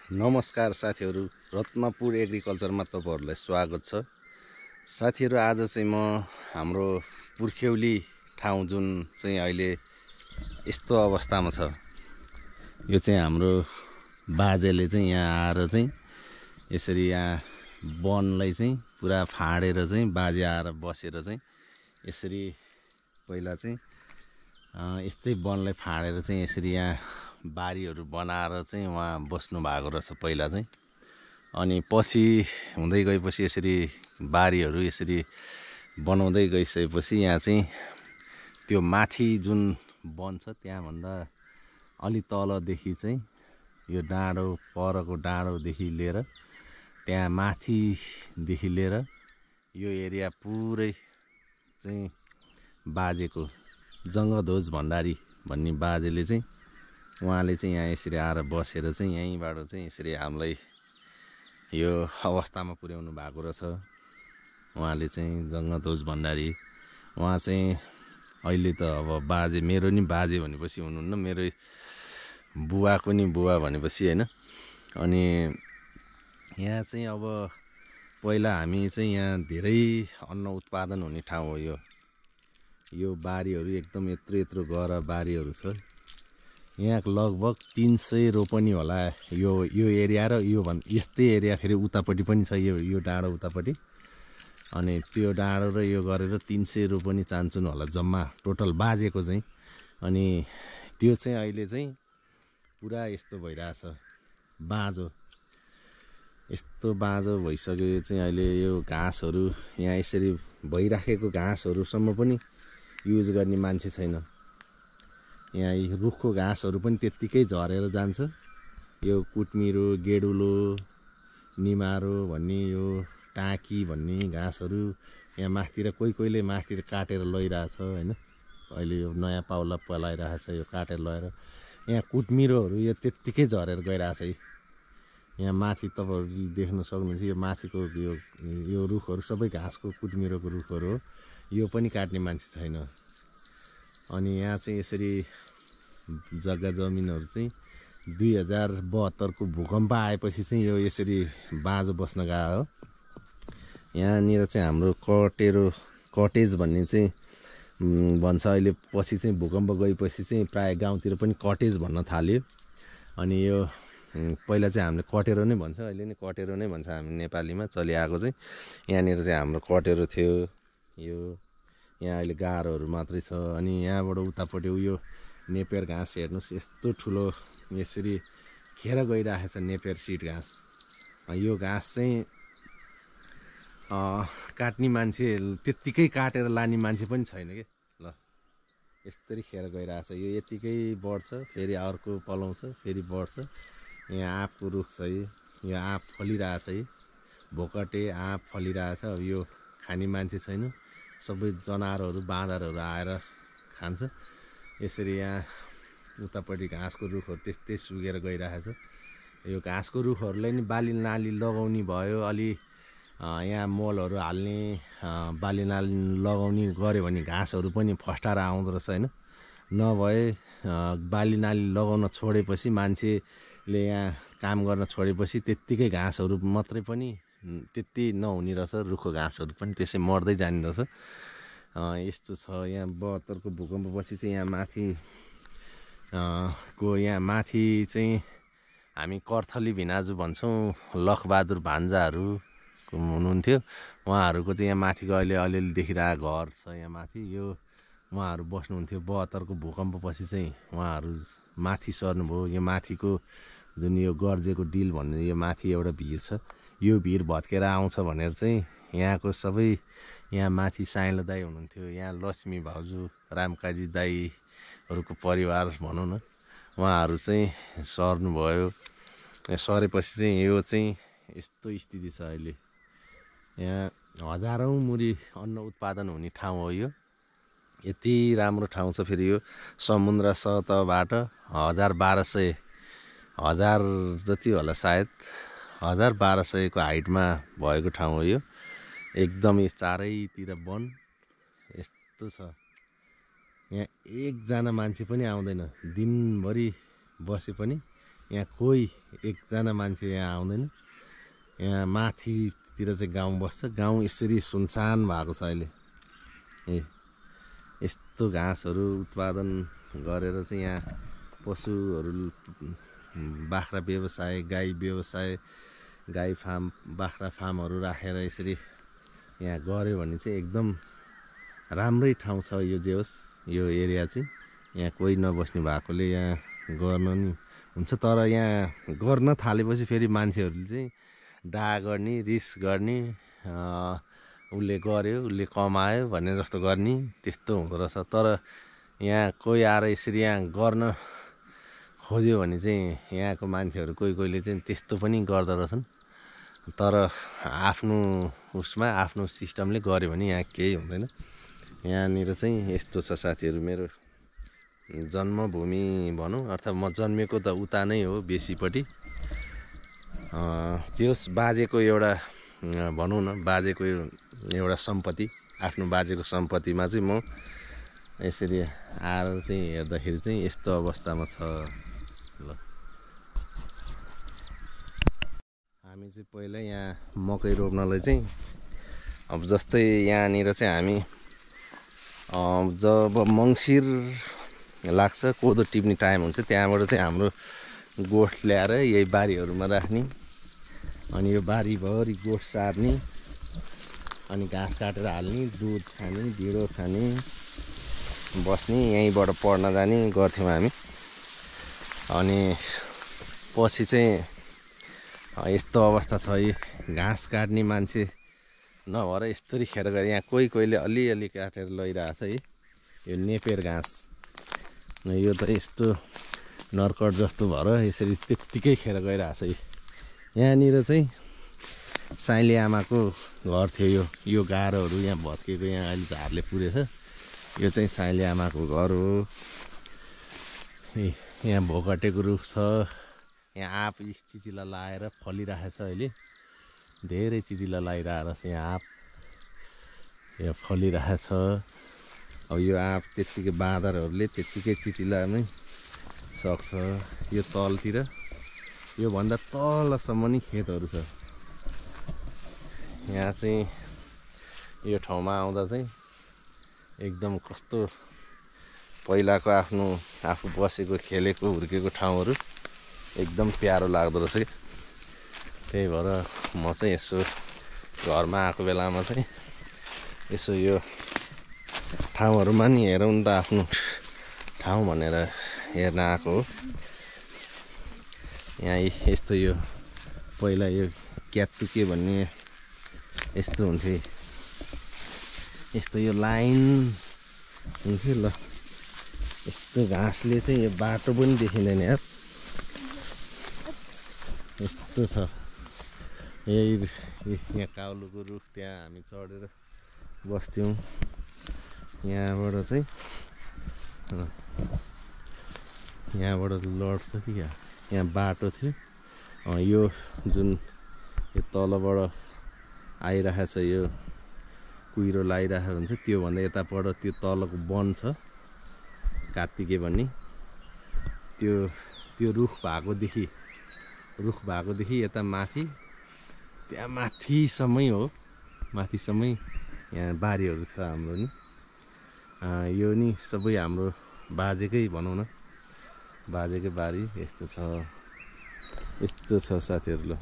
नमस्कार साथीहरू, रत्नपुर एग्रिकल्चरमा तपाईहरुलाई स्वागत छ। साथीहरू, आज चाहिँ म हाम्रो पुर्ख्यौली ठाउँ जुन चाहिँ अहिले यस्तो अवस्थामा छ, यो चाहिँ हाम्रो बाजेले चाहिँ यहाँ आएर चाहिँ यसरी यहाँ वनलाई चाहिँ पुरा फाडेर चाहिँ बाजे आएर बसेर चाहिँ यसरी पहिला चाहिँ यस्तै वनलाई फाडेर चाहिँ यसरी यहाँ बारीहरू बनाएर चाहिँ उहाँ बस्नु भएको रहेछ पहिला चाहिँ। अनि पछि हुँदै गएपछि यसरी बारीहरू यसरी बनाउँदै गइसकेपछि यहाँ चाहिँ त्यो माथि जुन वन छ त्यहाँभन्दा अलि तलदेखि चाहिँ यो डाँडो परको डाँडोदेखि लिएर त्यहाँ माथिदेखि लिएर यो एरिया पुरै चाहिँ बाजेको जङ्गध्वज भण्डारी भन्ने बाजेले चाहिँ उहाँले चाहिँ यहाँ यसरी आएर बसेर चाहिँ यहीँबाट चाहिँ यसरी हामीलाई यो अवस्थामा पुर्याउनु भएको रहेछ। उहाँले चाहिँ जङ्गध्वज भण्डारी, उहाँ चाहिँ अहिले त अब बाजे, मेरो नि बाजे भनेपछि हुनुहुन्न, मेरो बुवाको नि बुवा भनेपछि होइन। अनि यहाँ चाहिँ अब पहिला हामी चाहिँ यहाँ धेरै अन्न उत्पादन हुने ठाउँ हो। यो बारीहरू एकदम यत्रो यत्रो गएर बारीहरू छ। यहाँ लगभग 300 रोपनी होला यो एरिया, र यस्तै एरिया फेरि उतापट्टि पनि छ, यो डाँडो उतापट्टि। अनि त्यो डाँडो र यो गरेर 300 रोपनी चान्चुन होला जम्मा टोटल बाजेको चाहिँ। अनि त्यो चाहिँ अहिले चाहिँ पुरा यस्तो भइरहेछ, बाँझो, यस्तो बाँझो भइसक्यो चाहिँ अहिले। यो घाँसहरू यहाँ यसरी भइराखेको घाँसहरूसम्म पनि युज गर्ने मान्छे छैन। यहाँ रुखको घाँसहरू पनि त्यत्तिकै झरेर जान्छ। यो कुटमिरो, गेडुलो, निमारो भन्ने, यो टाँकी भन्ने घाँसहरू यहाँ माथितिर कोहीले माथितिर काटेर लैरहेछ होइन। अहिले यो नयाँ पाउला पलाइरहेछ, यो काटेर लगेर यहाँ कुटमिरोहरू यो त्यत्तिकै झरेर गइरहेछ है। यहाँ माथि तपाईँहरूले देख्न सक्नुहुन्छ, यो माथिको यो रुखहरू सबै घाँसको कुटमिरोको रुखहरू हो। यो पनि काट्ने मान्छे छैन। अनि यहाँ चाहिँ यसरी जग्गा जमिनहरू चाहिँ 2072 को भूकम्प आएपछि चाहिँ यो यसरी बाँझो बस्न गयो हो। यहाँनिर चाहिँ हाम्रो कटेज भन्ने चाहिँ भन्छ अहिले, पछि चाहिँ भूकम्प गएपछि चाहिँ प्राय गाउँतिर पनि कटेज भन्न थाल्यो। अनि यो पहिला चाहिँ हामीले कटेरो नै भन्छ, अहिले नै कटेरो नै भन्छ हामी नेपालीमा चलिआएको चाहिँ। यहाँनिर चाहिँ हाम्रो कटेरो थियो। यहाँ अहिले गारोहरू मात्रै छ। अनि यहाँबाट उतापट्टि यो नेपियर घाँस हेर्नुहोस्, यस्तो ठुलो यसरी खेर गइरहेको छ नेपियर सिड घाँस। यो घाँस चाहिँ काट्ने मान्छे, त्यत्तिकै काटेर लाने मान्छे पनि छैन कि। ल यस्तरी खेर गइरहेछ। यो यतिकै बढ्छ, फेरि अर्को पलाउँछ, फेरि बढ्छ। यहाँ आँपको रुख छ, यो आँप फलिरहेछ है, भोकटे आँप फलिरहेछ। अब यो खाने मान्छे छैन, सबै जनावरहरू बाँदरहरू आएर खान्छ। यसरी यहाँ उतापट्टि घाँसको रुखहरू त्यस्तै सुकेर गइरहेछ। यो घाँसको रुखहरूलाई नि बाली नाली लगाउने भयो, अलि यहाँ मलहरू हाल्ने, बाली नाली लगाउने गऱ्यो भने घाँसहरू पनि फस्टाएर आउँदो रहेछ होइन। नभए बाली नाली लगाउन छोडेपछि, मान्छेले यहाँ काम गर्न छोडेपछि त्यत्तिकै घाँसहरू मात्रै पनि त्यति नहुने रहेछ, रुखको घाँसहरू पनि त्यसै मर्दै जाने रहेछ। यस्तो छ। यहाँ 72 को भूकम्पपछि चाहिँ यहाँ माथि चाहिँ हामी कर्थली भिनाजु भन्छौँ, लखबहादुर भान्जाहरू हुनुहुन्थ्यो। उहाँहरूको चाहिँ यहाँ माथिको अहिले अलिअलि देखिरहेको घर छ यहाँ माथि, यो उहाँहरू बस्नुहुन्थ्यो। 72 को भूकम्पपछि चाहिँ उहाँहरू माथि सर्नुभयो। यो माथिको जुन यो गर्जेको डिल भन्ने यो माथि एउटा भिर छ, यो भिर भत्केर आउँछ भनेर चाहिँ यहाँको सबै, यहाँ माथि साइलो दाई हुनुहुन्थ्यो, यहाँ लक्ष्मी भाउजू, रामकाजी दाईहरूको परिवार भनौँ न, उहाँहरू चाहिँ सर्नुभयो। सरेपछि चाहिँ यो चाहिँ यस्तो स्थिति छ अहिले। यहाँ हजारौँ मुरी अन्न उत्पादन हुने ठाउँ हो यो। यति राम्रो ठाउँ छ। फेरि यो समुद्र सतहबाट 1000 जति होला सायद, 1200 को हाइटमा भएको ठाउँ हो यो। एकदमै चारैतिर वन यस्तो छ। यहाँ एकजना मान्छे पनि आउँदैन, दिनभरि बसे पनि यहाँ कोही एकजना मान्छे यहाँ आउँदैन। यहाँ माथितिर चाहिँ गाउँ बस्छ। गाउँ यसरी सुनसान भएको छ अहिले। यस्तो घाँसहरू उत्पादन गरेर चाहिँ यहाँ पशुहरू बाख्रा व्यवसाय, गाई व्यवसाय, गाई फार्म, बाख्रा फार्महरू राखेर यसरी यहाँ गऱ्यो भने चाहिँ एकदम राम्रै ठाउँ छ। यो जे होस्, यो एरिया चाहिँ यहाँ कोही नबस्ने भएकोले यहाँ गर्न नि हुन्छ। तर यहाँ गर्न थालेपछि फेरि मान्छेहरूले चाहिँ डाहा गर्ने, रिस गर्ने, उसले गर्यो, उसले कमायो भन्ने जस्तो गर्ने, त्यस्तो हुँदो रहेछ। तर यहाँ कोही आएर यसरी यहाँ गर्न खोज्यो भने चाहिँ यहाँको मान्छेहरू कोहीले चाहिँ त्यस्तो पनि गर्दो रहेछन्। तर आफ्नो उसमा आफ्नो सिस्टमले गर्यो भने यहाँ केही हुँदैन। यहाँनिर चाहिँ यस्तो छ साथीहरू, मेरो जन्मभूमि भनौँ, अर्थात् म जन्मेको त उता नै हो, बेसीपट्टि। त्यस बाजेको एउटा भनौँ न, बाजेको एउटा सम्पत्ति, आफ्नो बाजेको सम्पत्तिमा चाहिँ म यसरी आएर चाहिँ हेर्दाखेरि चाहिँ यस्तो अवस्थामा छ। ल, हामी चाहिँ पहिला यहाँ मकै रोप्नलाई चाहिँ अब जस्तै यहाँनिर चाहिँ हामी जब मङ्सिर लाग्छ, कोदो टिप्ने टाइम हुन्छ, त्यहाँबाट चाहिँ हाम्रो गोठ ल्याएर यही बारीहरूमा राख्ने, अनि यो बारीभरि गोठ सार्ने, अनि घाँस काटेर हाल्ने, दुध खाने, ढिँडो खाने, बस्ने, यहीँबाट पढ्न जाने गर्थ्यौँ हामी। अनि पछि चाहिँ यस्तो अवस्था छ, यो घाँस काट्ने मान्छे नभएर यस्तरी खेर गएर यहाँ कोहीले अलिअलि काटेर लैरहेछ है। यो नेपेर घाँस, यो त यस्तो नर्कट जस्तो भएर यसरी त्यत्तिकै खेर गइरहेछ। यहाँनिर चाहिँ साइली आमाको घर थियो। यो गाह्रोहरू यहाँ भत्केको, यहाँ अहिले झारले पुरेछ। यो चाहिँ साइली आमाको घर हो। यहाँ भोगटेको रुख छ। यहाँ आँप चिचिला लाएर फलिरहेछ अहिले, धेरै चिचिला लगाइरहेको छ यहाँ आँप, यहाँ फलिरहेछ। अब यो आँप त्यत्तिकै बाँदरहरूले त्यत्तिकै चिचिलामै सक्छ। यो तलतिर, योभन्दा तलसम्म नि खेतहरू छ। यहाँ चाहिँ यो ठाउँमा आउँदा चाहिँ एकदम कस्तो पहिलाको आफू बसेको, खेलेको, हुर्केको ठाउँहरू एकदम प्यारो लाग्दो रहेछ कि। त्यही भएर म चाहिँ यसो घरमा आएको बेलामा चाहिँ यसो यो ठाउँहरूमा नि हेरौँ नि त, आफ्नो ठाउँ भनेर हेर्न आएको हो। यहाँ यस्तो यो पहिला यो क्याटुके भन्ने यस्तो हुन्थ्यो, यस्तो यो लाइन हुन्थ्यो। ल, यस्तो घाँसले चाहिँ यो बाटो पनि देखिँदैन यार, यस्तो छ। यहाँ काउलोको रुख, त्यहाँ हामी चढेर बस्थ्यौँ। यहाँबाट चाहिँ यहाँबाट लड्छ कि यहाँ बाटो थियो। यो जुन यो तलबाट आइरहेछ, यो कुहिरो लगाइरहेको हुन्छ, त्योभन्दा यताबाट त्यो तलको वन छ, कात्तिके भन्ने, त्यो रुख भएकोदेखि यता माथि, त्यहाँ माथिसम्मै हो, माथिसम्मै यहाँ बारीहरू छ हाम्रो नि। यो नि सबै हाम्रो बाजेकै भनौँ न, बाजेकै बारी। यस्तो छ साथीहरू। ल।